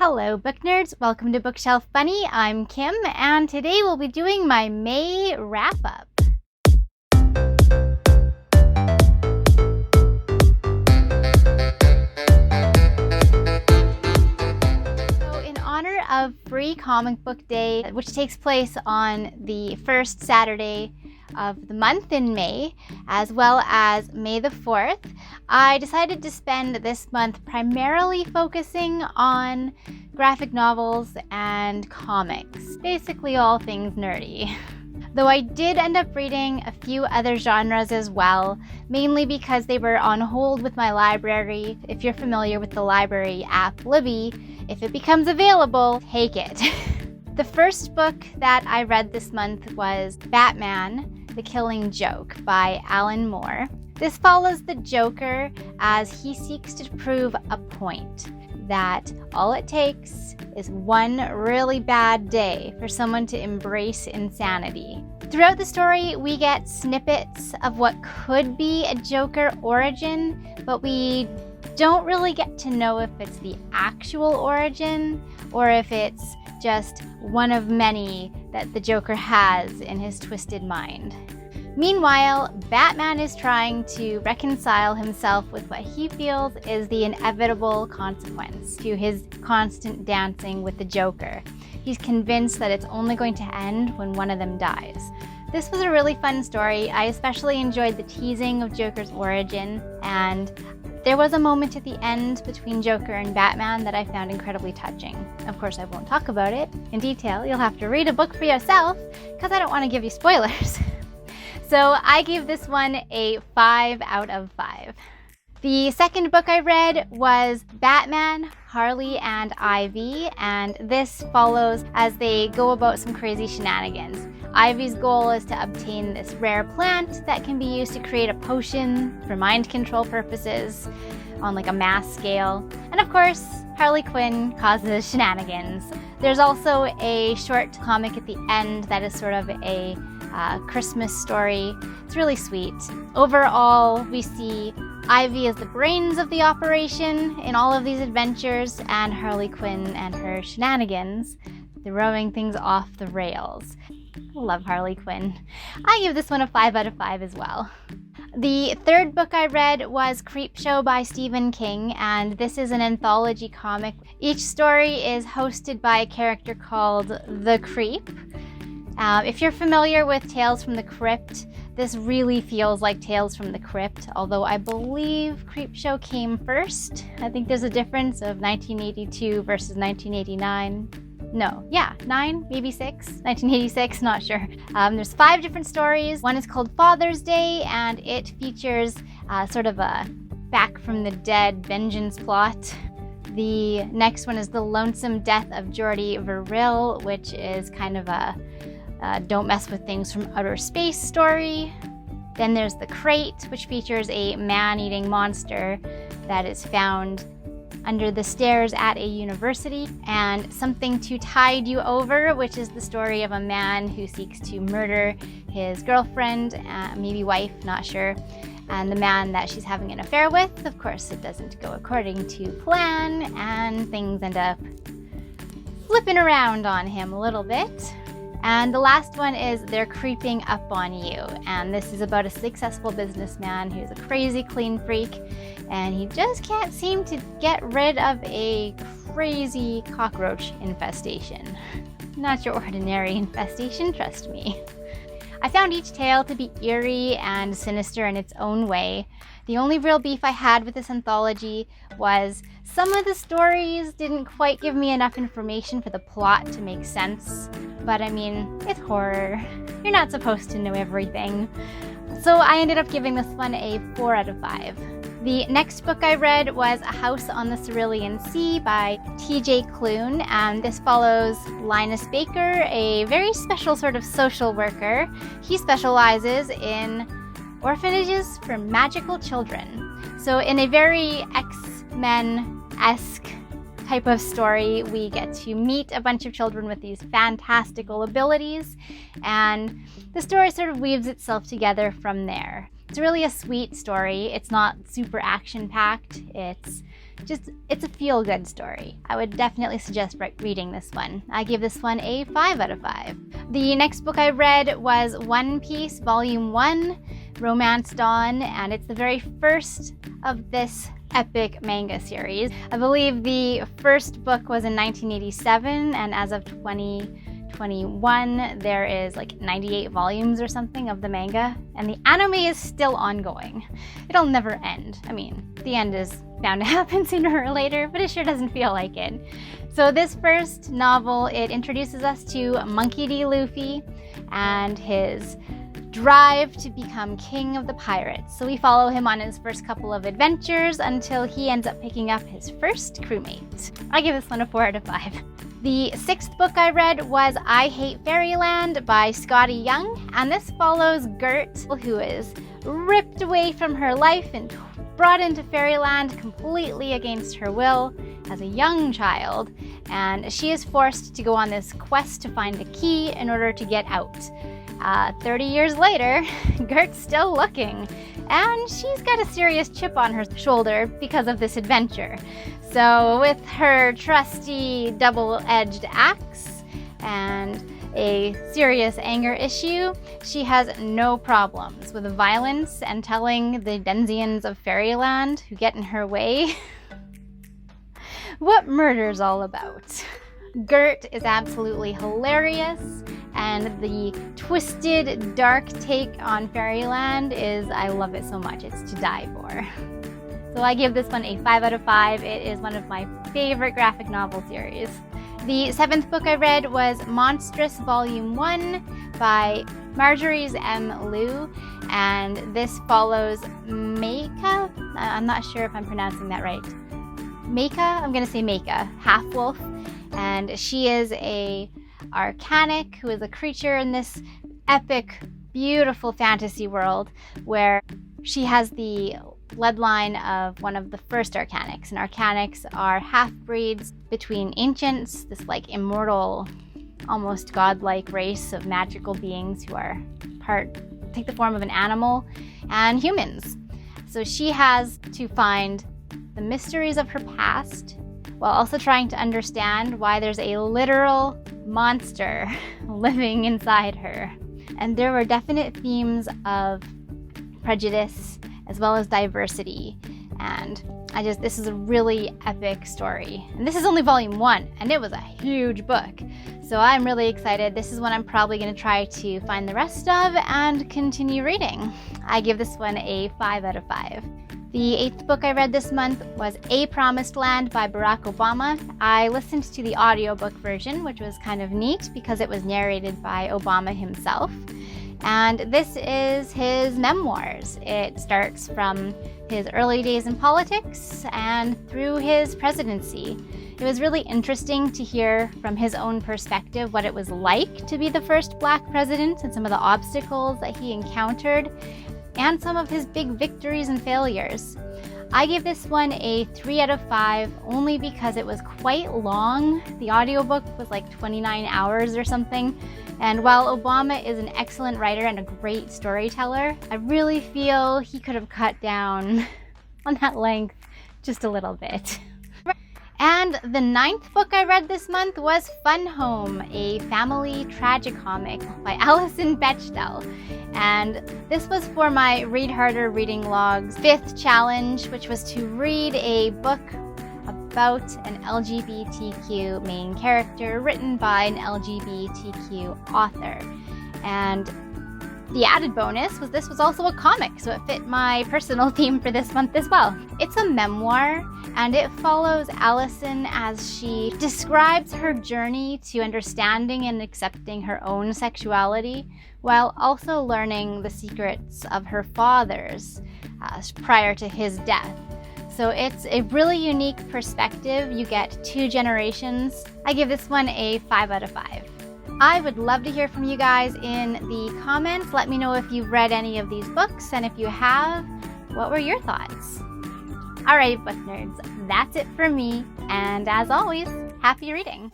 Hello book nerds, welcome to Bookshelf Bunny. I'm Kim and today we'll be doing my May wrap-up. So in honor of Free Comic Book Day, which takes place on the first Saturday of the month in May, as well as May the 4th, I decided to spend this month primarily focusing on graphic novels and comics, basically all things nerdy. Though I did end up reading a few other genres as well, mainly because they were on hold with my library. If you're familiar with the library app Libby, if it becomes available, take it. The first book that I read this month was Batman: The Killing Joke by Alan Moore. This follows the Joker as he seeks to prove a point, that all it takes is one really bad day for someone to embrace insanity. Throughout the story, we get snippets of what could be a Joker origin, but we don't really get to know if it's the actual origin or if it's just one of many that the Joker has in his twisted mind. Meanwhile, Batman is trying to reconcile himself with what he feels is the inevitable consequence to his constant dancing with the Joker. He's convinced that it's only going to end when one of them dies. This was a really fun story. I especially enjoyed the teasing of Joker's origin, and there was a moment at the end between Joker and Batman that I found incredibly touching. Of course, I won't talk about it in detail. You'll have to read a book for yourself, because I don't want to give you spoilers. So I gave this one a 5 out of 5. The second book I read was Batman, Harley and Ivy, and this follows as they go about some crazy shenanigans. Ivy's goal is to obtain this rare plant that can be used to create a potion for mind control purposes on like a mass scale. And of course, Harley Quinn causes shenanigans. There's also a short comic at the end that is sort of a Christmas story. It's really sweet. Overall, we see Ivy as the brains of the operation in all of these adventures, and Harley Quinn and her shenanigans throwing things off the rails. I love Harley Quinn. I give this one a 5 out of 5 as well. The third book I read was Creepshow by Stephen King, and this is an anthology comic. Each story is hosted by a character called The Creep. If you're familiar with Tales from the Crypt, this really feels like Tales from the Crypt, although I believe Creepshow came first. I think there's a difference of 1982 versus 1989. No, yeah, 9, maybe 6, 1986, not sure. There's 5 different stories. One is called Father's Day, and it features sort of a back from the dead vengeance plot. The next one is The Lonesome Death of Jordy Verrill, which is kind of a don't mess with things from outer space story. Then there's The Crate, which features a man-eating monster that is found under the stairs at a university, and Something to Tide You Over, which is the story of a man who seeks to murder his girlfriend, maybe wife, not sure, and the man that she's having an affair with. Of course, it doesn't go according to plan, and things end up flipping around on him a little bit. And the last one is They're Creeping Up on You, and this is about a successful businessman who's a crazy clean freak, and he just can't seem to get rid of a crazy cockroach infestation. Not your ordinary infestation, trust me. I found each tale to be eerie and sinister in its own way. The only real beef I had with this anthology was some of the stories didn't quite give me enough information for the plot to make sense. But I mean, it's horror. You're not supposed to know everything. So I ended up giving this one a 4 out of 5. The next book I read was A House on the Cerulean Sea by T.J. Klune, and this follows Linus Baker, a very special sort of social worker. He specializes in orphanages for magical children. So in a very X-Men-esque type of story, we get to meet a bunch of children with these fantastical abilities, and the story sort of weaves itself together from there. It's really a sweet story. It's not super action-packed. It's It's a feel-good story. I would definitely suggest reading this one. I give this one a 5 out of 5. The next book I read was One Piece Volume 1, Romance Dawn, and it's the very first of this epic manga series. I believe the first book was in 1987, and as of 2021, there is like 98 volumes or something of the manga, and the anime is still ongoing. It'll never end. I mean, the end is bound to happen sooner or later, but it sure doesn't feel like it. So this first novel, it introduces us to Monkey D. Luffy and his drive to become king of the pirates. So we follow him on his first couple of adventures until he ends up picking up his first crewmate. I give this one a 4 out of 5. The sixth book I read was I Hate Fairyland by Scotty Young, and this follows Gert, who is ripped away from her life and brought into Fairyland completely against her will as a young child, and she is forced to go on this quest to find a key in order to get out. 30 years later, Gert's still looking, and she's got a serious chip on her shoulder because of this adventure. So with her trusty double-edged axe and a serious anger issue, she has no problems with violence and telling the denizens of Fairyland who get in her way what murder's all about. Gert is absolutely hilarious, and the twisted, dark take on Fairyland I love it so much. It's to die for. So I give this one a 5 out of 5. It is one of my favorite graphic novel series. The seventh book I read was Monstrous Volume 1 by Marjorie's M. Liu, and this follows Meika. I'm not sure if I'm pronouncing that right. Meika? I'm going to say Meika, half-wolf, and she is a arcanic who is a creature in this epic, beautiful fantasy world where she has the bloodline of one of the first arcanics, and arcanics are half-breeds between ancients, this like immortal, almost godlike race of magical beings who are take the form of an animal, and humans. So she has to find the mysteries of her past while also trying to understand why there's a literal monster living inside her. And there were definite themes of prejudice as well as diversity, and this is a really epic story. And this is only volume 1, and it was a huge book, so I'm really excited. This is one I'm probably going to try to find the rest of and continue reading. I give this one a 5 out of 5. The eighth book I read this month was A Promised Land by Barack Obama. I listened to the audiobook version, which was kind of neat because it was narrated by Obama himself. And this is his memoirs. It starts from his early days in politics and through his presidency. It was really interesting to hear from his own perspective what it was like to be the first Black president and some of the obstacles that he encountered and some of his big victories and failures. I give this one a 3 out of 5 only because it was quite long. The audiobook was like 29 hours or something. And while Obama is an excellent writer and a great storyteller, I really feel he could have cut down on that length just a little bit. And the ninth book I read this month was Fun Home, a family tragicomic by Alison Bechdel. And this was for my Read Harder Reading Log's 5th challenge, which was to read a book about an LGBTQ main character written by an LGBTQ author. And the added bonus was this was also a comic, so it fit my personal theme for this month as well. It's a memoir, and it follows Allison as she describes her journey to understanding and accepting her own sexuality, while also learning the secrets of her father's prior to his death. So it's a really unique perspective. You get 2 generations. I give this one a 5 out of 5. I would love to hear from you guys in the comments. Let me know if you've read any of these books, and if you have, what were your thoughts? Alright, book nerds, that's it for me, and as always, happy reading!